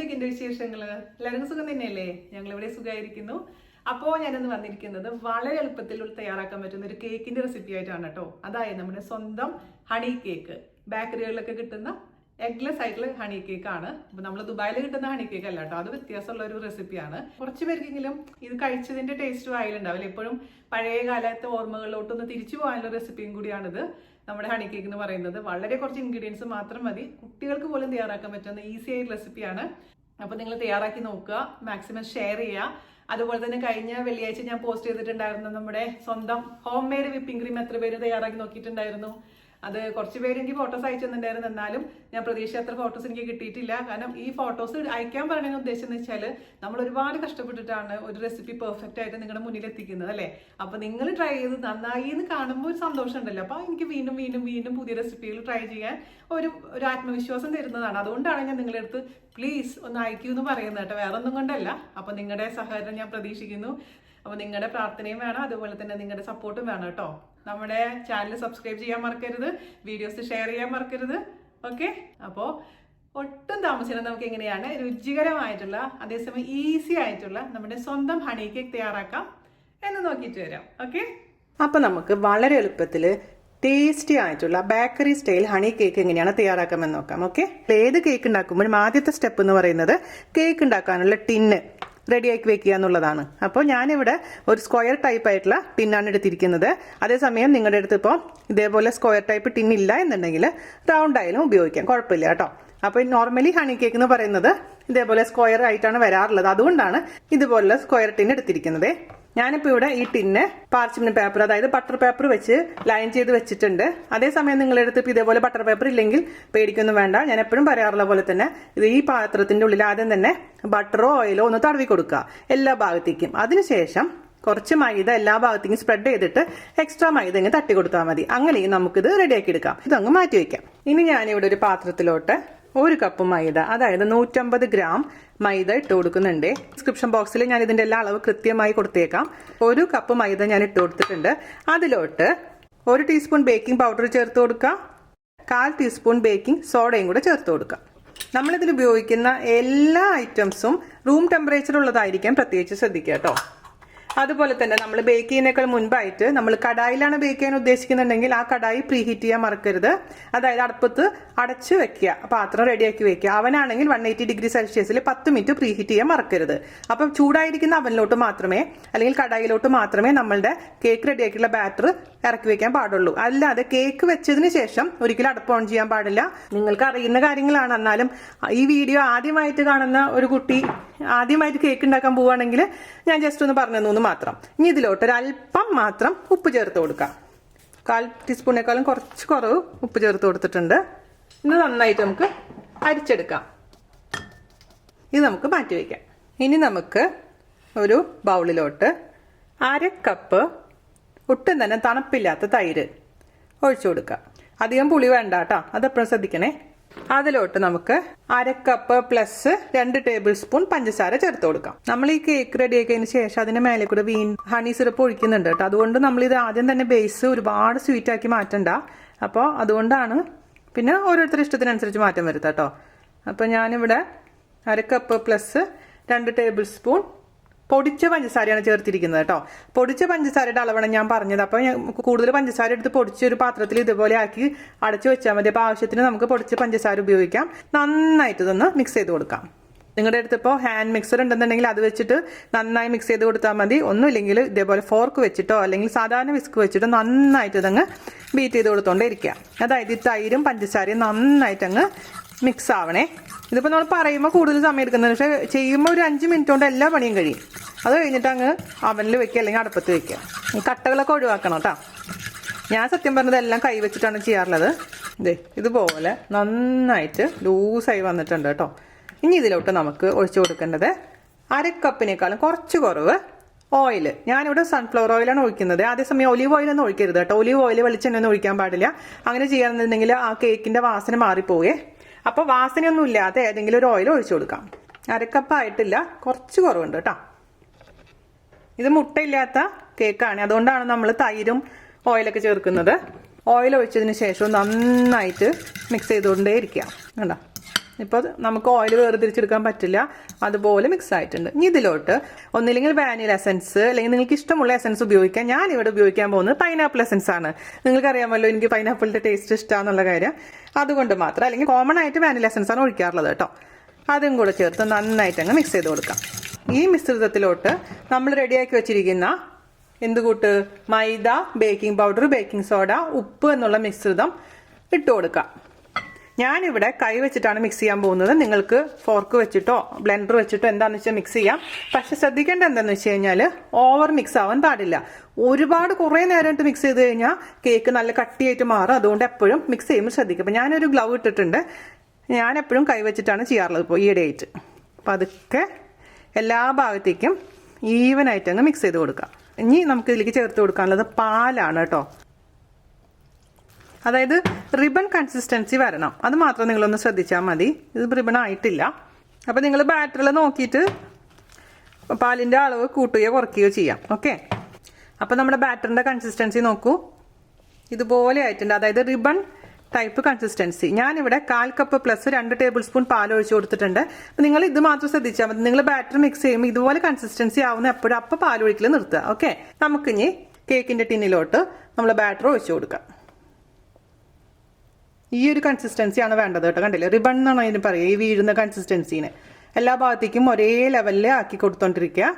എന്തൊക്കെയുണ്ട് വിശേഷങ്ങൾ? എല്ലാവർക്കും സുഖം തന്നെയല്ലേ? ഞങ്ങളിവിടെ സുഖമായിരിക്കുന്നു. അപ്പോൾ ഞാനിന്ന് വന്നിരിക്കുന്നത് വളരെ എളുപ്പത്തിൽ തയ്യാറാക്കാൻ പറ്റുന്ന ഒരു കേക്കിന്റെ റെസിപ്പി ആയിട്ടാണ് കേട്ടോ. അതായത് നമ്മുടെ സ്വന്തം ഹണി കേക്ക്, ബേക്കറികളിലൊക്കെ കിട്ടുന്ന എഗ്ലെസ് ആയിട്ടുള്ള ഹണി കേക്ക് ആണ്. അപ്പൊ നമ്മൾ ദുബായിൽ കിട്ടുന്ന ഹണി കേക്ക് അല്ല കേട്ടോ, അത് വ്യത്യാസമുള്ള ഒരു റെസിപ്പിയാണ്. കുറച്ച് പേർക്കെങ്കിലും ഇത് കഴിച്ചതിന്റെ ടേസ്റ്റ് വായിലുണ്ടാവില്ല. എപ്പോഴും പഴയ കാലത്തെ ഓർമ്മകളിലോട്ടൊന്ന് തിരിച്ചു പോകാനുള്ള റെസിപ്പിയും കൂടിയാണിത്. നമ്മുടെ ഹണി കേക്ക് എന്ന് പറയുന്നത് വളരെ കുറച്ച് ഇൻഗ്രീഡിയൻസ് മാത്രം മതി, കുട്ടികൾക്ക് പോലും തയ്യാറാക്കാൻ പറ്റുന്ന ഈസി ആയ റെസിപ്പിയാണ്. അപ്പോൾ നിങ്ങൾ തയ്യാറാക്കി നോക്കുക, മാക്സിമം ഷെയർ ചെയ്യുക. അതുപോലെ തന്നെ കഴിഞ്ഞ വെള്ളിയാഴ്ച ഞാൻ പോസ്റ്റ് ചെയ്തിട്ടുണ്ടായിരുന്നു നമ്മുടെ സ്വന്തം ഹോം മെയ്ഡ് വിപ്പിംഗ് ക്രീം. എത്ര പേര് തയ്യാറാക്കി നോക്കിയിട്ടുണ്ടായിരുന്നു? അത് കുറച്ച് പേര് എനിക്ക് ഫോട്ടോസ് അയച്ചു തന്നിട്ടുണ്ടായിരുന്നു. എന്നാലും ഞാൻ പ്രതീക്ഷിച്ച ഫോട്ടോസ് എനിക്ക് കിട്ടിയിട്ടില്ല. കാരണം ഈ ഫോട്ടോസ് അയക്കാൻ പറയുന്ന ഉദ്ദേശം എന്ന് വെച്ചാൽ നമ്മൾ ഒരുപാട് കഷ്ടപ്പെട്ടിട്ടാണ് ഒരു റെസിപ്പി പെർഫെക്റ്റ് ആയിട്ട് നിങ്ങളുടെ മുന്നിൽ എത്തിക്കുന്നത് അല്ലേ. അപ്പൊ നിങ്ങൾ ട്രൈ ചെയ്ത് നന്നായി എന്ന് കാണുമ്പോൾ ഒരു സന്തോഷം ഉണ്ടല്ലോ. അപ്പൊ എനിക്ക് വീണ്ടും വീണ്ടും വീണ്ടും പുതിയ റെസിപ്പികൾ ട്രൈ ചെയ്യാൻ ഒരു ആത്മവിശ്വാസം തരുന്നതാണ്. അതുകൊണ്ടാണ് ഞാൻ നിങ്ങളുടെ അടുത്ത് പ്ലീസ് ഒന്ന് അയക്കൂ എന്ന് പറയുന്നത് കേട്ടോ, വേറെ ഒന്നും കൊണ്ടല്ല. അപ്പൊ നിങ്ങളുടെ സഹകരണം ഞാൻ പ്രതീക്ഷിക്കുന്നു. അപ്പൊ നിങ്ങളുടെ പ്രാർത്ഥനയും വേണം, അതുപോലെ തന്നെ നിങ്ങളുടെ സപ്പോർട്ടും വേണം കേട്ടോ. നമ്മുടെ ചാനൽ സബ്സ്ക്രൈബ് ചെയ്യാൻ മറക്കരുത്, വീഡിയോസ് ഷെയർ ചെയ്യാൻ മറക്കരുത്. ഓക്കെ, അപ്പോൾ ഒട്ടും താമസിക്കണം നമുക്ക് എങ്ങനെയാണ് രുചികരമായിട്ടുള്ള അതേസമയം ഈസി ആയിട്ടുള്ള നമ്മുടെ സ്വന്തം ഹണി കേക്ക് തയ്യാറാക്കാം എന്ന് നോക്കിയിട്ട് വരാം. ഓക്കെ, അപ്പം നമുക്ക് വളരെ എളുപ്പത്തിൽ ടേസ്റ്റി ആയിട്ടുള്ള ബേക്കറി സ്റ്റൈൽ ഹണി കേക്ക് എങ്ങനെയാണ് തയ്യാറാക്കാമെന്ന് നോക്കാം. ഓക്കെ, ഏത് കേക്ക് ഉണ്ടാക്കുമ്പോഴും ആദ്യത്തെ സ്റ്റെപ്പ് എന്ന് പറയുന്നത് കേക്ക് ഉണ്ടാക്കാനുള്ള ടിന്ന് റെഡിയാക്കി വെക്കുക എന്നുള്ളതാണ്. അപ്പോൾ ഞാനിവിടെ ഒരു സ്ക്വയർ ടൈപ്പ് ആയിട്ടുള്ള ടിന്നാണ് എടുത്തിരിക്കുന്നത്. അതേസമയം നിങ്ങളുടെ അടുത്ത് ഇപ്പോൾ ഇതേപോലെ സ്ക്വയർ ടൈപ്പ് ടിൻ ഇല്ല എന്നുണ്ടെങ്കിൽ റൗണ്ട് ആയാലും ഉപയോഗിക്കാം, കുഴപ്പമില്ല കേട്ടോ. അപ്പോൾ നോർമലി ഹണി കേക്ക് എന്ന് പറയുന്നത് ഇതേപോലെ സ്ക്വയർ ആയിട്ടാണ് വരാറുള്ളത്. അതുകൊണ്ടാണ് ഇതുപോലുള്ള സ്ക്വയർ ടിൻ എടുത്തിരിക്കുന്നത്. ഞാനിപ്പോൾ ഇവിടെ ഈ ടിന്ന് പാർച്ച്മെന്റ് പേപ്പർ, അതായത് ബട്ടർ പേപ്പർ വെച്ച് ലൈൻ ചെയ്ത് വെച്ചിട്ടുണ്ട്. അതേസമയം നിങ്ങളുടെ അടുത്ത് ഇപ്പോൾ ഇതേപോലെ ബട്ടർ പേപ്പർ ഇല്ലെങ്കിൽ പേടിക്കൊന്നും വേണ്ട. ഞാൻ എപ്പോഴും പറയാറുള്ള പോലെ തന്നെ ഇത് ഈ പാത്രത്തിന്റെ ഉള്ളിൽ ആദ്യം തന്നെ ബട്ടറോ ഓയിലോ ഒന്ന് തടവി കൊടുക്കുക എല്ലാ ഭാഗത്തേക്കും. അതിനുശേഷം കുറച്ച് മൈദ എല്ലാ ഭാഗത്തേക്കും സ്പ്രെഡ് ചെയ്തിട്ട് എക്സ്ട്രാ മൈദ ഇങ്ങനെ തട്ടി കൊടുത്താൽ മതി. അങ്ങനെയും നമുക്കിത് റെഡിയാക്കി എടുക്കാം. ഇതങ്ങ് മാറ്റി വയ്ക്കാം. ഇനി ഞാനിവിടെ ഒരു പാത്രത്തിലോട്ട് 1 കപ്പ് മൈദ, അതായത് 150 ഗ്രാം മൈദ ഇട്ട് കൊടുക്കുന്നുണ്ട്. ഡിസ്ക്രിപ്ഷൻ ബോക്സിൽ ഞാൻ ഇതിന്റെ എല്ലാ അളവ് കൃത്യമായി കൊടുത്തേക്കാം. 1 കപ്പ് മൈദ ഞാൻ ഇട്ട് കൊടുത്തിട്ടുണ്ട്. അതിലോട്ട് 1 ടീസ്പൂൺ ബേക്കിംഗ് പൗഡർ ചേർത്ത് കൊടുക്കുക, 1/4 ടീസ്പൂൺ ബേക്കിംഗ് സോഡയും കൂടെ ചേർത്ത് കൊടുക്കുക. നമ്മളിതിൽ ഉപയോഗിക്കുന്ന എല്ലാ ഐറ്റംസും റൂം ടെമ്പറേച്ചർ ഉള്ളതായിരിക്കാൻ പ്രത്യേകിച്ച് ശ്രദ്ധിക്കുക കേട്ടോ. അതുപോലെ തന്നെ നമ്മൾ ബേക്ക് ചെയ്യുന്നതിനേക്കാൾ മുൻപായിട്ട് നമ്മൾ കടായിലാണ് ബേക്ക് ചെയ്യാൻ ഉദ്ദേശിക്കുന്നുണ്ടെങ്കിൽ ആ കടായി പ്രീഹീറ്റ് ചെയ്യാൻ മറക്കരുത്. അതായത് അടുപ്പത്ത് അടച്ച് വെക്കുക, പാത്രം റെഡിയാക്കി വെക്കുക. അവനാണെങ്കിൽ 180 ഡിഗ്രി സെൽഷ്യസിൽ 10 മിനിറ്റ് പ്രീഹീറ്റ് ചെയ്യാൻ മറക്കരുത്. അപ്പം ചൂടായിരിക്കുന്ന അവനിലോട്ട് മാത്രമേ അല്ലെങ്കിൽ കടായിലോട്ട് മാത്രമേ നമ്മളുടെ കേക്ക് റെഡിയാക്കിയുള്ള ബാറ്റർ ഇറക്കി വെക്കാൻ പാടുള്ളൂ. അല്ലാതെ കേക്ക് വെച്ചതിന് ശേഷം ഒരിക്കലും അടുപ്പ് ഓൺ ചെയ്യാൻ പാടില്ല. നിങ്ങൾക്ക് അറിയുന്ന കാര്യങ്ങളാണ്. എന്നാലും ഈ വീഡിയോ ആദ്യമായിട്ട് കാണുന്ന ഒരു കുട്ടി ആദ്യമായിട്ട് കേക്ക് ഉണ്ടാക്കാൻ പോവുകയാണെങ്കിൽ ഞാൻ ജസ്റ്റ് ഒന്ന് പറഞ്ഞു തന്നു മാത്രം. ഇനി ഇതിലോട്ട് ഒരല്പം മാത്രം ഉപ്പ് ചേർത്ത് കൊടുക്കാം. 1/4 ടീസ്പൂണേക്കാളും കുറച്ച് കുറവ് ഉപ്പ് ചേർത്ത് കൊടുത്തിട്ടുണ്ട്. ഇത് നന്നായിട്ട് നമുക്ക് അരിച്ചെടുക്കാം. ഇത് നമുക്ക് മാറ്റി വയ്ക്കാം. ഇനി നമുക്ക് ഒരു ബൗളിലോട്ട് 1/2 കപ്പ് ഒട്ടും തന്നെ തണുപ്പില്ലാത്ത തൈര് ഒഴിച്ചു കൊടുക്കാം. അധികം പുളി വേണ്ട കേട്ടോ, അതെപ്പോഴും ശ്രദ്ധിക്കണേ. അതിലോട്ട് നമുക്ക് 1/2 കപ്പ് പ്ലസ് 2 ടേബിൾ സ്പൂൺ പഞ്ചസാര ചേർത്ത് കൊടുക്കാം. നമ്മൾ ഈ കേക്ക് റെഡിയാക്കിയതിന് ശേഷം അതിന്റെ മേലെ കൂടെ ഹണി സിറപ്പ് ഒഴിക്കുന്നുണ്ട് കേട്ടോ. അതുകൊണ്ട് നമ്മൾ ഇത് ആദ്യം തന്നെ ബേസ് ഒരുപാട് സ്വീറ്റ് ആക്കി മാറ്റണ്ട. അപ്പോൾ അതുകൊണ്ടാണ്. പിന്നെ ഓരോരുത്തരുടെ ഇഷ്ടത്തിനനുസരിച്ച് മാറ്റം വരുത്താം കേട്ടോ. അപ്പോൾ ഞാനിവിടെ 1/2 കപ്പ് പ്ലസ് 2 ടേബിൾ സ്പൂൺ പൊടിച്ച പഞ്ചസാരയാണ് ചേർത്തിരിക്കുന്നത് കേട്ടോ. പൊടിച്ച പഞ്ചസാരയുടെ അളവാണ് ഞാൻ പറഞ്ഞത്. അപ്പോൾ കൂടുതൽ പഞ്ചസാര എടുത്ത് പൊടിച്ചൊരു പാത്രത്തിൽ ഇതുപോലെ ആക്കി അടച്ചു വെച്ചാൽ മതി. അപ്പോൾ ആവശ്യത്തിന് നമുക്ക് പൊടിച്ച പഞ്ചസാര ഉപയോഗിക്കാം. നന്നായിട്ട് ഇതൊന്ന് മിക്സ് ചെയ്ത് കൊടുക്കാം. നിങ്ങളുടെ അടുത്ത് ഇപ്പോൾ ഹാൻഡ് മിക്സർ ഉണ്ടെന്നുണ്ടെങ്കിൽ അത് വെച്ചിട്ട് നന്നായി മിക്സ് ചെയ്ത് കൊടുത്താൽ മതി. ഒന്നുമില്ലെങ്കിൽ ഇതേപോലെ ഫോർക്ക് വെച്ചിട്ടോ അല്ലെങ്കിൽ സാധാരണ വിസ്ക് വെച്ചിട്ടോ നന്നായിട്ട് ഇതങ്ങ് ബീറ്റ് ചെയ്ത് കൊടുത്തോണ്ടേ ഇരിക്കുക. അതായത് ഈ തൈരും പഞ്ചസാരയും നന്നായിട്ട് അങ്ങ് മിക്സ് ആവണേ. ഇതിപ്പോൾ നമ്മൾ പറയുമ്പോൾ കൂടുതൽ സമയം എടുക്കുന്നത്, പക്ഷേ ചെയ്യുമ്പോൾ ഒരു 5 മിനിറ്റ് കൊണ്ട് എല്ലാ പണിയും കഴിയും. അത് കഴിഞ്ഞിട്ട് അങ്ങ് അവനിൽ വെക്കുക അല്ലെങ്കിൽ അടുപ്പത്ത് വെക്കുക. ഈ കട്ടകളൊക്കെ ഒഴിവാക്കണം കേട്ടോ. ഞാൻ സത്യം പറഞ്ഞത് എല്ലാം കൈ വെച്ചിട്ടാണ് ചെയ്യാറുള്ളത്. ഇതുപോലെ നന്നായിട്ട് ലൂസായി വന്നിട്ടുണ്ട് കേട്ടോ. ഇനി ഇതിലോട്ട് നമുക്ക് ഒഴിച്ചു കൊടുക്കേണ്ടത് 1/2 കപ്പിനേക്കാളും കുറച്ച് കുറവ് ഓയിൽ. ഞാനിവിടെ സൺഫ്ലവർ ഓയിലാണ് ഒഴിക്കുന്നത്. അതേസമയം ഒലീവ് ഓയിലൊന്നും ഒഴിക്കരുത് കേട്ടോ. ഒലീവ് ഓയിൽ വെളിച്ചെണ്ണയൊന്നും ഒഴിക്കാൻ പാടില്ല. അങ്ങനെ ചെയ്യാന്നുണ്ടെങ്കിൽ ആ കേക്കിന്റെ വാസന മാറിപ്പോവേ. അപ്പോൾ വാസനയൊന്നും ഇല്ലാതെ ഏതെങ്കിലും ഒരു ഓയിൽ ഒഴിച്ചു കൊടുക്കാം. 1/2 കപ്പ് ആയിട്ടില്ല, കുറച്ച് കുറവുണ്ട് കേട്ടോ. ഇത് മുട്ടയില്ലാത്ത കേക്കാണ്, അതുകൊണ്ടാണ് നമ്മൾ തൈരും ഓയിലൊക്കെ ചേർക്കുന്നത്. ഓയിൽ ഒഴിച്ചതിന് ശേഷം നന്നായിട്ട് മിക്സ് ചെയ്തുകൊണ്ടേ ഇരിക്കുക. കണ്ടോ, ഇപ്പോൾ നമുക്ക് ഓയിൽ വേർതിരിച്ചെടുക്കാൻ പറ്റില്ല, അതുപോലെ മിക്സ് ആയിട്ടുണ്ട്. ഇനി ഇതിലോട്ട് ഒന്നില്ലെങ്കിൽ വാനില എസൻസ് അല്ലെങ്കിൽ നിങ്ങൾക്ക് ഇഷ്ടമുള്ള എസൻസ് ഉപയോഗിക്കാം. ഞാൻ ഇവിടെ ഉപയോഗിക്കാൻ പോകുന്നത് പൈനാപ്പിൾ എസൻസ് ആണ്. നിങ്ങൾക്കറിയാമല്ലോ എനിക്ക് പൈനാപ്പിളിൻ്റെ ടേസ്റ്റ് ഇഷ്ടമാണെന്നുള്ള കാര്യം, അതുകൊണ്ട് മാത്രം. അല്ലെങ്കിൽ കോമൺ ആയിട്ട് വാനില എസൻസ് ആണ് ഒഴിക്കാറുള്ളത് കേട്ടോ. അതും കൂടെ ചേർത്ത് നന്നായിട്ട് അങ്ങ് മിക്സ് ചെയ്ത് കൊടുക്കാം. ഈ മിശ്രിതത്തിലോട്ട് നമ്മൾ റെഡിയാക്കി വെച്ചിരിക്കുന്ന എന്തുകൂട്ട് മൈദ, ബേക്കിംഗ് പൗഡർ, ബേക്കിംഗ് സോഡ, ഉപ്പ് എന്നുള്ള മിശ്രിതം ഇട്ട് കൊടുക്കാം. ഞാനിവിടെ കൈ വെച്ചിട്ടാണ് മിക്സ് ചെയ്യാൻ പോകുന്നത്. നിങ്ങൾക്ക് ഫോർക്ക് വെച്ചിട്ടോ ബ്ലെൻഡർ വെച്ചിട്ടോ എന്താണെന്ന് വെച്ചാൽ മിക്സ് ചെയ്യാം. പക്ഷെ ശ്രദ്ധിക്കേണ്ട എന്താണെന്ന് വെച്ച് കഴിഞ്ഞാൽ ഓവർ മിക്സ് ആവാൻ പാടില്ല. ഒരുപാട് കുറേ നേരമായിട്ട് മിക്സ് ചെയ്ത് കഴിഞ്ഞാൽ കേക്ക് നല്ല കട്ടിയായിട്ട് മാറും. അതുകൊണ്ട് എപ്പോഴും മിക്സ് ചെയ്യുമ്പോൾ ശ്രദ്ധിക്കുക. അപ്പം ഞാനൊരു ഗ്ലൗ ഇട്ടിട്ടുണ്ട്. ഞാൻ എപ്പോഴും കൈ വെച്ചിട്ടാണ് ചെയ്യാറുള്ളത് ഇപ്പോൾ ഈയിടെയായിട്ട്. അപ്പം അതൊക്കെ എല്ലാ ഭാഗത്തേക്കും ഈവനായിട്ട് അങ്ങ് മിക്സ് ചെയ്ത് കൊടുക്കാം. ഇനി നമുക്ക് ഇതിലേക്ക് ചേർത്ത് കൊടുക്കാനുള്ളത് പാലാണ് കേട്ടോ. അതായത് റിബൺ കൺസിസ്റ്റൻസി വരണം, അത് മാത്രം നിങ്ങളൊന്ന് ശ്രദ്ധിച്ചാൽ മതി. ഇത് റിബൺ ആയിട്ടില്ല. അപ്പം നിങ്ങൾ ബാറ്ററിൽ നോക്കിയിട്ട് പാലിൻ്റെ അളവ് കൂട്ടുകയോ കുറയ്ക്കുകയോ ചെയ്യാം. ഓക്കെ, അപ്പം നമ്മുടെ ബാറ്ററിൻ്റെ കൺസിസ്റ്റൻസി നോക്കൂ, ഇതുപോലെ ആയിട്ടുണ്ട്. അതായത് റിബൺ ടൈപ്പ് കൺസിസ്റ്റൻസി. ഞാനിവിടെ 1/4 കപ്പ് പ്ലസ് 2 ടേബിൾ സ്പൂൺ പാൽ ഒഴിച്ച് കൊടുത്തിട്ടുണ്ട്. അപ്പം നിങ്ങൾ ഇത് മാത്രം ശ്രദ്ധിച്ചാൽ മതി. നിങ്ങൾ ബാറ്റർ മിക്സ് ചെയ്യുമ്പോൾ ഇതുപോലെ കൺസിസ്റ്റൻസി ആവുന്ന എപ്പോഴും അപ്പം പാൽ ഒഴിക്കൽ നിർത്തുക. ഓക്കെ, നമുക്കിനി കേക്കിൻ്റെ ടിന്നിലോട്ട് നമ്മൾ ബാറ്റർ ഒഴിച്ച് കൊടുക്കാം. ഈ ഒരു കൺസിസ്റ്റൻസിയാണ് വേണ്ടത് കേട്ടോ. കണ്ടില്ലേ, റിബൺ എന്നാണ് അതിന് പറയുക, ഈ വീഴുന്ന കൺസിസ്റ്റൻസീന്. എല്ലാ ഭാഗത്തേക്കും ഒരേ ലെവലിൽ ആക്കി കൊടുത്തോണ്ടിരിക്കുക.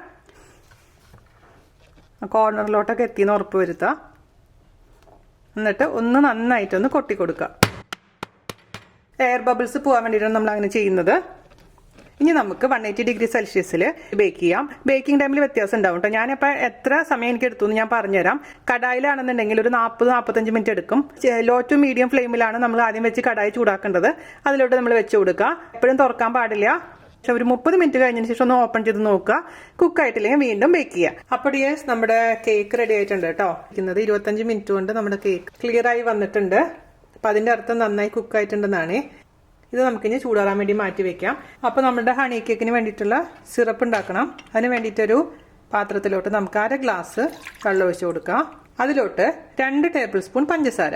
കോർണറിലോട്ടൊക്കെ എത്തിയെന്ന് ഉറപ്പ് വരുത്തുക. എന്നിട്ട് ഒന്ന് നന്നായിട്ടൊന്ന് കൊട്ടി കൊടുക്കുക. എയർ ബബിൾസ് പോകാൻ വേണ്ടിയിട്ടാണ് നമ്മൾ അങ്ങനെ ചെയ്യുന്നത്. ഇനി നമുക്ക് 180 ഡിഗ്രി സെൽഷ്യസിൽ ബേക്ക് ചെയ്യാം. ബേക്കിംഗ് ടൈമിൽ വ്യത്യാസം ഉണ്ടാവും കേട്ടോ. ഞാനിപ്പോൾ എത്ര സമയം എനിക്ക് എടുത്തു എന്ന് ഞാൻ പറഞ്ഞുതരാം. കടായിലാണെന്നുണ്ടെങ്കിൽ ഒരു 40-45 മിനിറ്റ് എടുക്കും. ലോ ടു മീഡിയം ഫ്ലെയിമിലാണ് നമ്മൾ ആദ്യം വെച്ച് കടായി ചൂടാക്കേണ്ടത്. അതിലോട്ട് നമ്മൾ വെച്ച് കൊടുക്കുക. എപ്പോഴും തുറക്കാൻ പാടില്ല. പക്ഷെ ഒരു 30 മിനിറ്റ് കഴിഞ്ഞതിന് ശേഷം ഒന്ന് ഓപ്പൺ ചെയ്ത് നോക്കുക. കുക്കായിട്ടില്ലെങ്കിൽ വീണ്ടും ബേക്ക് ചെയ്യുക. അപ്പോൾ യെസ്, നമ്മുടെ കേക്ക് റെഡി ആയിട്ടുണ്ട് കേട്ടോ. 25 മിനിറ്റ് കൊണ്ട് നമ്മുടെ കേക്ക് ക്ലിയർ ആയി വന്നിട്ടുണ്ട്. അപ്പം അതിൻ്റെ അർത്ഥം നന്നായി കുക്കായിട്ടുണ്ടെന്നാണ്. ഇത് നമുക്കിനി ചൂടാറാൻ വേണ്ടി മാറ്റി വെക്കാം. അപ്പോൾ നമ്മുടെ ഹണി കേക്കിന് വേണ്ടിയിട്ടുള്ള സിറപ്പ് ഉണ്ടാക്കണം. അതിന് വേണ്ടിയിട്ടൊരു പാത്രത്തിലോട്ട് നമുക്ക് 1/2 ഗ്ലാസ് വെള്ളം ഒഴിച്ച് കൊടുക്കാം. അതിലോട്ട് 2 ടേബിൾ സ്പൂൺ പഞ്ചസാര,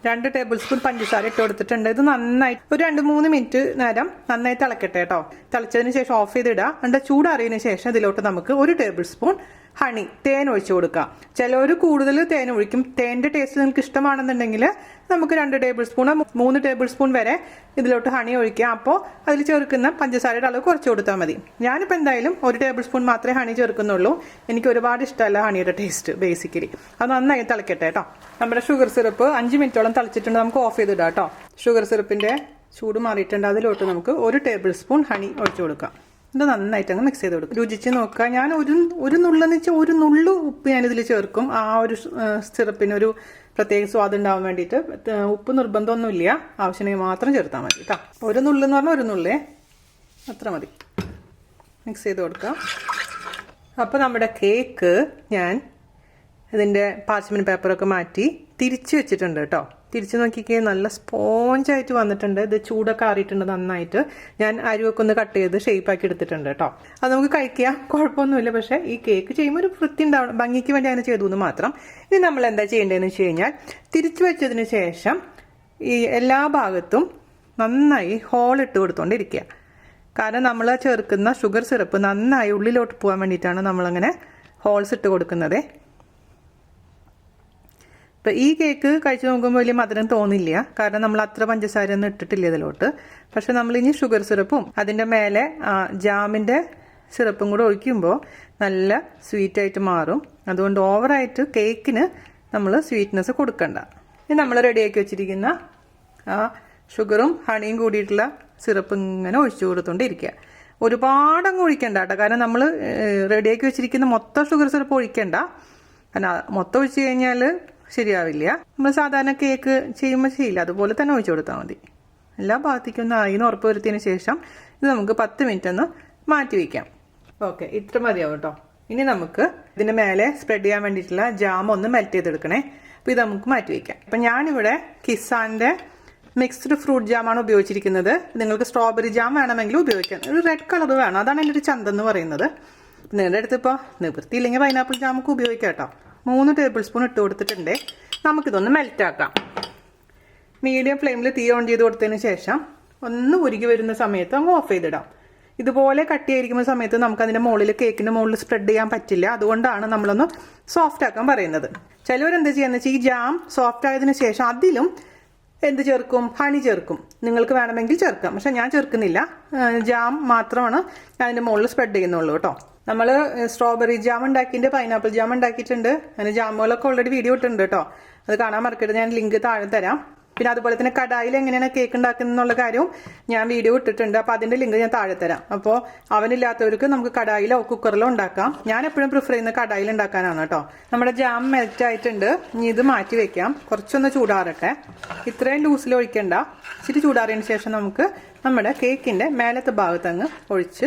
2 ടേബിൾ സ്പൂൺ പഞ്ചസാര ഇട്ട് കൊടുത്തിട്ടുണ്ട്. ഇത് നന്നായി ഒരു 2-3 മിനിറ്റ് നേരം നന്നായി തിളക്കട്ടെ കേട്ടോ. തിളച്ചതിന് ശേഷം ഓഫ് ചെയ്തിടുക. എന്നിട്ട് ചൂടാറിയതിന് ശേഷം ഇതിലോട്ട് നമുക്ക് 1 ടേബിൾ സ്പൂൺ ഹണി, തേൻ ഒഴിച്ചു കൊടുക്കാം. ചിലവർ കൂടുതൽ തേൻ ഒഴിക്കും. തേൻ്റെ ടേസ്റ്റ് നിങ്ങൾക്ക് ഇഷ്ടമാണെന്നുണ്ടെങ്കിൽ നമുക്ക് 2 ടേബിൾ സ്പൂൺ 3 ടേബിൾ സ്പൂൺ വരെ ഇതിലോട്ട് ഹണി ഒഴിക്കാം. അപ്പോൾ അതിൽ ചേർക്കുന്ന പഞ്ചസാരയുടെ അളവ് കുറച്ച് കൊടുത്താൽ മതി. ഞാനിപ്പോൾ എന്തായാലും 1 ടേബിൾ സ്പൂൺ മാത്രമേ ഹണി ചേർക്കുന്നുള്ളൂ. എനിക്ക് ഒരുപാട് ഇഷ്ടമല്ല ഹണിയുടെ ടേസ്റ്റ് ബേസിക്കലി. അത് നന്നായി തിളക്കട്ടെ കേട്ടോ. നമ്മുടെ ഷുഗർ സിറപ്പ് 5 മിനിറ്റോളം തിളച്ചിട്ടുണ്ട്. നമുക്ക് ഓഫ് ചെയ്തിടാം കേട്ടോ. ഷുഗർ സിറപ്പിൻ്റെ ചൂട് മാറിയിട്ടുണ്ട്. അതിലോട്ട് നമുക്ക് 1 ടേബിൾ സ്പൂൺ ഹണി ഒഴിച്ചു കൊടുക്കാം. ഇത് നന്നായിട്ട് അങ്ങ് മിക്സ് ചെയ്ത് കൊടുക്കും. രുചിച്ച് നോക്കുക. ഞാൻ ഒരു നുള്ളെന്ന് വെച്ചാൽ ഒരു നുള്ളു ഉപ്പ് ഞാനിതിൽ ചേർക്കും. ആ ഒരു സിറപ്പിനൊരു പ്രത്യേക സ്വാദ് ഉണ്ടാവാൻ വേണ്ടിയിട്ട്. ഉപ്പ് നിർബന്ധമൊന്നുമില്ല, ആവശ്യമെങ്കിൽ മാത്രം ചേർത്താൽ മതി കേട്ടോ. ഒരു നുള്ളെന്ന് പറഞ്ഞാൽ 1 നുള്ളേ, അത്ര മതി. മിക്സ് ചെയ്ത് കൊടുക്കാം. അപ്പോൾ നമ്മുടെ കേക്ക് ഞാൻ ഇതിൻ്റെ പാർച്ച്മെൻറ്റ് പേപ്പറൊക്കെ മാറ്റി തിരിച്ച് വെച്ചിട്ടുണ്ട് കേട്ടോ. തിരിച്ച് നോക്കിക്കേ, നല്ല സ്പോഞ്ചായിട്ട് വന്നിട്ടുണ്ട്. ഇത് ചൂടൊക്കെ ആറിയിട്ടുണ്ട് നന്നായിട്ട്. ഞാൻ അരിവൊക്കെ ഒന്ന് കട്ട് ചെയ്ത് ഷേപ്പാക്കി എടുത്തിട്ടുണ്ട് കേട്ടോ. അത് നമുക്ക് കഴിക്കാം, കുഴപ്പമൊന്നുമില്ല. പക്ഷേ ഈ കേക്ക് ചെയ്യുമ്പോൾ ഒരു വൃത്തി ഉണ്ടാവണം, ഭംഗിക്ക് വേണ്ടി അങ്ങനെ ചെയ്തു എന്ന് മാത്രം. ഇനി നമ്മൾ എന്താ ചെയ്യേണ്ടതെന്ന് വെച്ച് കഴിഞ്ഞാൽ, തിരിച്ചു വെച്ചതിന് ശേഷം ഈ എല്ലാ ഭാഗത്തും നന്നായി ഹോൾ ഇട്ട് കൊടുത്തുകൊണ്ടിരിക്കുക. കാരണം നമ്മൾ ചേർക്കുന്ന ഷുഗർ സിറപ്പ് നന്നായി ഉള്ളിലോട്ട് പോകാൻ വേണ്ടിയിട്ടാണ് നമ്മളങ്ങനെ ഹോൾസ് ഇട്ട് കൊടുക്കുന്നത്. ഇപ്പം ഈ കേക്ക് കഴിച്ച് നോക്കുമ്പോൾ വലിയ മധുരം തോന്നില്ല, കാരണം നമ്മൾ അത്ര പഞ്ചസാര ഒന്നും ഇട്ടിട്ടില്ല ഇതിലോട്ട്. പക്ഷെ നമ്മളിനി ഷുഗർ സിറപ്പും അതിൻ്റെ മേലെ ജാമിൻ്റെ സിറപ്പും കൂടെ ഒഴിക്കുമ്പോൾ നല്ല സ്വീറ്റായിട്ട് മാറും. അതുകൊണ്ട് ഓവറായിട്ട് കേക്കിന് നമ്മൾ സ്വീറ്റ്നെസ് കൊടുക്കണ്ട. ഇനി നമ്മൾ റെഡിയാക്കി വെച്ചിരിക്കുന്ന ഷുഗറും ഹണിയും കൂടിയിട്ടുള്ള സിറപ്പ് ഇങ്ങനെ ഒഴിച്ചു കൊടുത്തോണ്ടിരിക്കുക. ഒരുപാടങ്ങ് ഒഴിക്കണ്ട കേട്ടോ, കാരണം നമ്മൾ റെഡിയാക്കി വെച്ചിരിക്കുന്ന മൊത്തം ഷുഗർ സിറപ്പ് ഒഴിക്കണ്ട. കാരണം മൊത്തം ഒഴിച്ച് കഴിഞ്ഞാൽ ശരിയാവില്ല. നമ്മൾ സാധാരണ കേക്ക് ചെയ്യുമ്പോൾ ചെയ്യില്ല, അതുപോലെ തന്നെ ഒഴിച്ചു കൊടുത്താൽ മതി. എല്ലാ ഭാഗത്തേക്കും ഒന്ന് ആയിന്ന് ഉറപ്പ് വരുത്തിയതിന് ശേഷം ഇത് നമുക്ക് 10 മിനിറ്റ് ഒന്ന് മാറ്റി വയ്ക്കാം. ഓക്കെ, ഇത്ര മതിയാവും കേട്ടോ. ഇനി നമുക്ക് ഇതിൻ്റെ മേലെ സ്പ്രെഡ് ചെയ്യാൻ വേണ്ടിയിട്ടുള്ള ജാം ഒന്ന് മെൽറ്റ് ചെയ്തെടുക്കണേ. അപ്പോൾ ഇത് നമുക്ക് മാറ്റി വയ്ക്കാം. അപ്പം ഞാനിവിടെ കിസാൻ്റെ മിക്സ്ഡ് ഫ്രൂട്ട് ജാമാണ് ഉപയോഗിച്ചിരിക്കുന്നത്. നിങ്ങൾക്ക് സ്ട്രോബെറി ജാം വേണമെങ്കിൽ ഉപയോഗിക്കാം. ഒരു റെഡ് കളർ വേണം, അതാണ് എൻ്റെ ഒരു ചന്തെന്ന് പറയുന്നത്. നിങ്ങളുടെ അടുത്ത് ഇപ്പോൾ നിവൃത്തിയില്ലെങ്കിൽ പൈനാപ്പിൾ ജാമൊക്കെ ഉപയോഗിക്കാം കേട്ടോ. 3 ടേബിൾ സ്പൂൺ ഇട്ട് കൊടുത്തിട്ടുണ്ട്. നമുക്കിതൊന്ന് മെൽറ്റാക്കാം. മീഡിയം ഫ്ലെയിമിൽ തീ ഓൺ ചെയ്ത് കൊടുത്തതിന് ശേഷം ഒന്ന് ഉരുകി വരുന്ന സമയത്ത് അങ്ങ് ഓഫ് ചെയ്തിടാം. ഇതുപോലെ കട്ടിയായിരിക്കുന്ന സമയത്ത് നമുക്ക് അതിന്റെ മുകളിൽ കേക്കിന്റെ മുകളിൽ സ്പ്രെഡ് ചെയ്യാൻ പറ്റില്ല. അതുകൊണ്ടാണ് നമ്മളൊന്ന് സോഫ്റ്റ് ആക്കാൻ പറയുന്നത്. ചിലവരെന്താ ചെയ്യാന്ന് വെച്ചാൽ ഈ ജാം സോഫ്റ്റ് ആയതിനു ശേഷം അതിലും എന്ത് ചേർക്കും? ഹണി ചേർക്കും. നിങ്ങൾക്ക് വേണമെങ്കിൽ ചേർക്കാം, പക്ഷെ ഞാൻ ചേർക്കുന്നില്ല. ജാം മാത്രമാണ് ഞാൻ അതിന്റെ മുകളിൽ സ്പ്രെഡ് ചെയ്യുന്നുള്ളൂ കേട്ടോ. നമ്മൾ സ്ട്രോബെറി ജാം ഉണ്ടാക്കിയിട്ട് പൈനാപ്പിൾ ജാം ഉണ്ടാക്കിയിട്ടുണ്ട്. അതിന് ജാമുകളൊക്കെ ഓൾറെഡി വീഡിയോ ഇട്ടിട്ടുണ്ട് കേട്ടോ. അത് കാണാൻ മറക്കരുത്, ഞാൻ ലിങ്ക് താഴെ തരാം. പിന്നെ അതുപോലെ തന്നെ കടായിൽ എങ്ങനെയാണ് കേക്ക് ഉണ്ടാക്കുന്നത് എന്നുള്ള കാര്യവും ഞാൻ വീഡിയോ ഇട്ടിട്ടുണ്ട്. അപ്പോൾ അതിന്റെ ലിങ്ക് ഞാൻ താഴെ തരാം. അപ്പോൾ അവനില്ലാത്തവർക്ക് നമുക്ക് കടായിലോ കുക്കറിലോ ഉണ്ടാക്കാം. ഞാൻ എപ്പോഴും പ്രിഫർ ചെയ്യുന്നത് കടായിൽ ഉണ്ടാക്കാനാണ് കേട്ടോ. നമ്മുടെ ജാം മെൽറ്റ് ആയിട്ടുണ്ട്. ഇനി ഇത് മാറ്റി വെക്കാം, കുറച്ചൊന്ന് ചൂടാറട്ടെ. ഇത്രയും ലൂസിൽ ഒഴിക്കണ്ട, ഇച്ചിരി ചൂടാറിയതിന് ശേഷം നമുക്ക് നമ്മുടെ കേക്കിന്റെ മേലത്തെ ഭാഗത്ത് അങ്ങ് ഒഴിച്ച്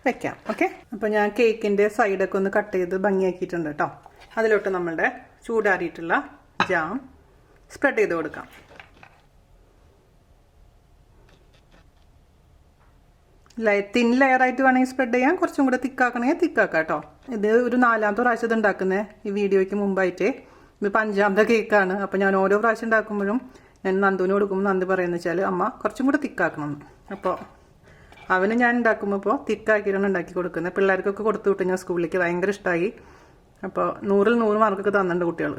വെക്കാം. ഓക്കെ, അപ്പോൾ ഞാൻ കേക്കിന്റെ സൈഡൊക്കെ ഒന്ന് കട്ട് ചെയ്ത് ഭംഗിയാക്കിയിട്ടുണ്ട് കേട്ടോ. അതിലോട്ട് നമ്മളുടെ ചൂടാറിയിട്ടുള്ള ജാം സ്പ്രെഡ് ചെയ്ത് കൊടുക്കാം. തിൻ ലെയറായിട്ട് വേണമെങ്കിൽ സ്പ്രെഡ് ചെയ്യാം, കുറച്ചും കൂടെ തിക്കാക്കണമെങ്കിൽ തിക്കാക്കാം കേട്ടോ. ഇത് ഒരു 4ാമത്തെ പ്രാവശ്യം ഇത് ഉണ്ടാക്കുന്നത് ഈ വീഡിയോയ്ക്ക് മുമ്പായിട്ട്. ഇത് 5ാമത്തെ കേക്കാണ്. അപ്പോൾ ഞാൻ ഓരോ പ്രാവശ്യം ഉണ്ടാക്കുമ്പോഴും ഞാൻ നന്ദുവിന് കൊടുക്കുമ്പോൾ നന്ദു പറയുന്നത് വെച്ചാൽ അമ്മ കുറച്ചും കൂടെ തിക്കാക്കണം. അപ്പോൾ അവന് ഞാൻ ഉണ്ടാക്കുമ്പോൾ ഇപ്പോൾ തിക്കാക്കിയിട്ടാണ് ഉണ്ടാക്കി കൊടുക്കുന്നത്. പിള്ളേർക്കൊക്കെ കൊടുത്തു വിട്ടു ഞാൻ സ്കൂളിലേക്ക്, ഭയങ്കര ഇഷ്ടമായി. അപ്പോൾ 100ൽ 100 മാർക്കൊക്കെ തന്നിട്ടുണ്ട് കുട്ടികൾ.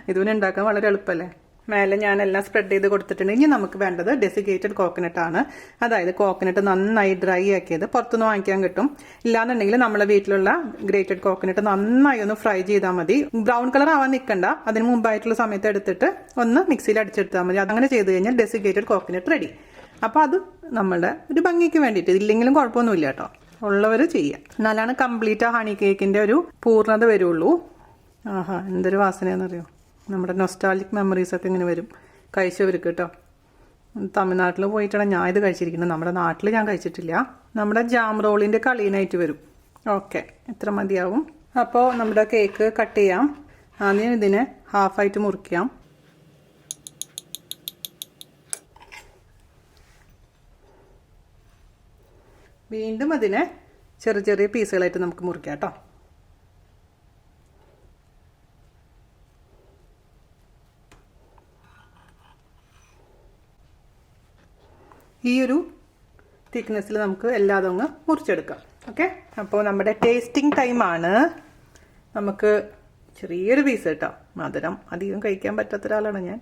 ഇതിന് ഉണ്ടാക്കാൻ വളരെ എളുപ്പമല്ലേ. മേലെ ഞാനെല്ലാം സ്പ്രെഡ് ചെയ്ത് കൊടുത്തിട്ടുണ്ട്. ഇനി നമുക്ക് വേണ്ടത് ഡെസിക്കേറ്റഡ് കോക്കനട്ട് ആണ്. അതായത് കോക്കനട്ട് നന്നായി ഡ്രൈ ആക്കിയത് പുറത്തുനിന്ന് വാങ്ങിക്കാൻ കിട്ടും. ഇല്ലാന്നുണ്ടെങ്കിൽ നമ്മളെ വീട്ടിലുള്ള ഗ്രേറ്റഡ് കോക്കനട്ട് നന്നായി ഒന്ന് ഫ്രൈ ചെയ്താൽ മതി. ബ്രൗൺ കളർ ആവാൻ നിൽക്കണ്ട, അതിന് മുമ്പായിട്ടുള്ള സമയത്ത് എടുത്തിട്ട് ഒന്ന് മിക്സിയിൽ അടിച്ചെടുത്താൽ മതി. അതങ്ങനെ ചെയ്ത് കഴിഞ്ഞാൽ ഡെസിക്കേറ്റഡ് കോക്കനട്ട് റെഡി. അപ്പോൾ അത് നമ്മളുടെ ഒരു ഭംഗിക്ക് വേണ്ടിയിട്ട്, ഇല്ലെങ്കിലും കുഴപ്പമൊന്നുമില്ല കേട്ടോ, ഉള്ളവർ ചെയ്യാം. എന്നാലാണ് കംപ്ലീറ്റ് ആ ഹണി കേക്കിന്റെ ഒരു പൂർണ്ണത വരുള്ളൂ. ആഹാ, എന്തൊരു വാസനയാണെന്നറിയോ. നമ്മുടെ നൊസ്റ്റാൾജിക് മെമ്മറീസ് ഒക്കെ ഇങ്ങനെ വരും കഴിച്ചവർക്ക് കേട്ടോ. തമിഴ്നാട്ടിൽ പോയിട്ടാണ് ഞാൻ ഇത് കഴിച്ചിരിക്കുന്നത്. നമ്മുടെ നാട്ടിൽ ഞാൻ കഴിച്ചിട്ടില്ല. നമ്മുടെ ജാം റോളിന്റെ കളീനായിട്ട് വരും. ഓക്കെ, എത്ര മതിയാവും. അപ്പോൾ നമ്മുടെ കേക്ക് കട്ട് ചെയ്യാം. ആദ്യം ഇതിനെ ഹാഫായിട്ട് മുറിക്കാം. വീണ്ടും അതിനെ ചെറിയ ചെറിയ പീസുകളായിട്ട് നമുക്ക് മുറിക്കാം കേട്ടോ. ഈ ഒരു തിക്നെസ്സിൽ നമുക്ക് എല്ലാതും അങ്ങ് മുറിച്ചെടുക്കാം. ഓക്കെ, അപ്പോൾ നമ്മുടെ ടേസ്റ്റിംഗ് ടൈമാണ്. നമുക്ക് ചെറിയൊരു പീസ് കേട്ടോ. മധുരം അധികം കഴിക്കാൻ പറ്റാത്ത ഒരാളാണ് ഞാൻ.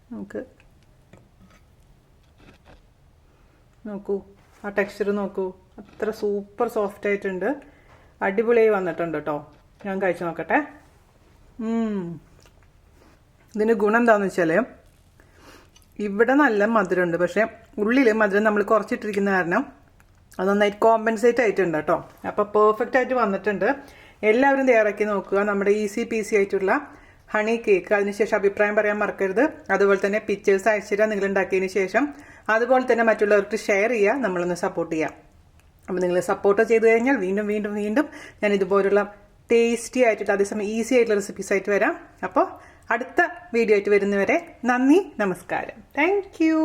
നമുക്ക് നോക്കൂ, ആ ടെക്സ്ചർ നോക്കൂ, അത്ര സൂപ്പർ സോഫ്റ്റ് ആയിട്ടുണ്ട്. അടിപൊളിയായി വന്നിട്ടുണ്ട് കേട്ടോ. ഞാൻ കഴിച്ചു നോക്കട്ടെ. ഇതിന് ഗുണം എന്താണെന്ന് വെച്ചാൽ ഇവിടെ നല്ല മധുരമുണ്ട്, പക്ഷെ ഉള്ളിൽ മധുരം നമ്മൾ കുറച്ചിട്ടിരിക്കുന്ന കാരണം അത് നന്നായിട്ട് കോമ്പൻസേറ്റ് ആയിട്ടുണ്ട് കേട്ടോ. അപ്പോൾ പെർഫെക്റ്റ് ആയിട്ട് വന്നിട്ടുണ്ട്. എല്ലാവരും തയ്യാറാക്കി നോക്കുക നമ്മുടെ ഈസി പീസി ആയിട്ടുള്ള ഹണി കേക്ക്. അതിനുശേഷം അഭിപ്രായം പറയാൻ മറക്കരുത്. അതുപോലെ തന്നെ പിക്ചേഴ്സ് അയച്ചിട്ട് നിങ്ങൾ ഉണ്ടാക്കിയതിന് ശേഷം അതുപോലെ തന്നെ മറ്റുള്ളവർക്ക് ഷെയർ ചെയ്യുക, നമ്മളൊന്ന് സപ്പോർട്ട് ചെയ്യുക. അപ്പോൾ നിങ്ങൾ സപ്പോർട്ട് ചെയ്ത് കഴിഞ്ഞാൽ വീണ്ടും വീണ്ടും വീണ്ടും ഞാൻ ഇതുപോലുള്ള ടേസ്റ്റി ആയിട്ട് അതേസമയം ഈസി ആയിട്ടുള്ള റെസിപ്പീസ് ആയിട്ട് വരാം. അപ്പോൾ അടുത്ത വീഡിയോ ആയിട്ട് വരുന്നവരെ നന്ദി, നമസ്കാരം. Thank you.